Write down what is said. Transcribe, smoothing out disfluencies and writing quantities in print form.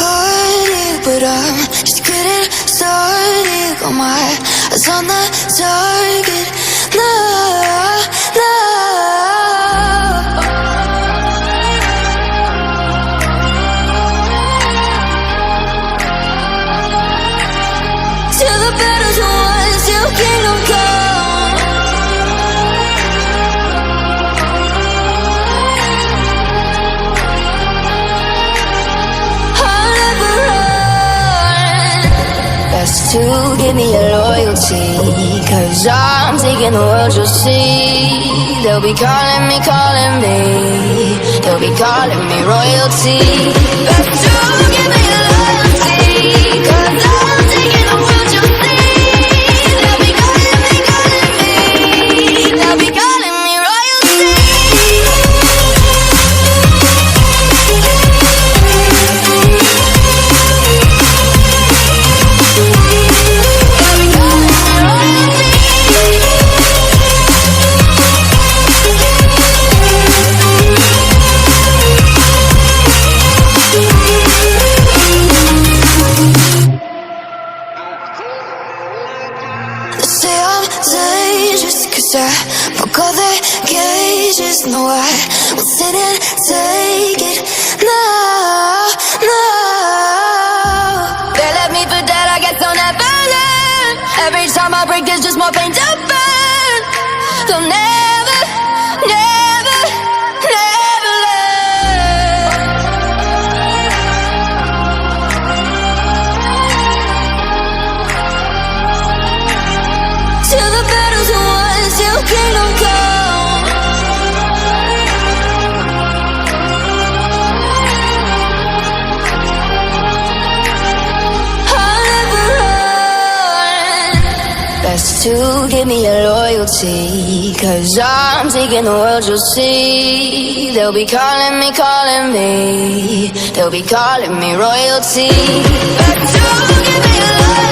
heartache, but I'm just getting started. Got my eyes on the target. No, no. Till the battle's won, till kingdom come. I'll never run. Best to give me your loyalty, 'cause I'm taking the world, you'll see. They'll be calling me, they'll be calling me royalty. Best to give me your loyalty, 'cause I'm taking the world, you'll see. They'll be calling me, they'll be calling me royalty. Say I'm dangerous, 'cause I broke all the cages. No, I will sit and take it. No, no. They left me for dead, I guess I'll never learn. Every time I break, there's just more pain to burn. They'll never, never, never learn. Till the battle's won, till kingdom come. I'll never run. Best to give me your loyalty, 'cause I'm taking the world, you'll see. They'll be calling me, they'll be calling me royalty. Best to give me your loyalty.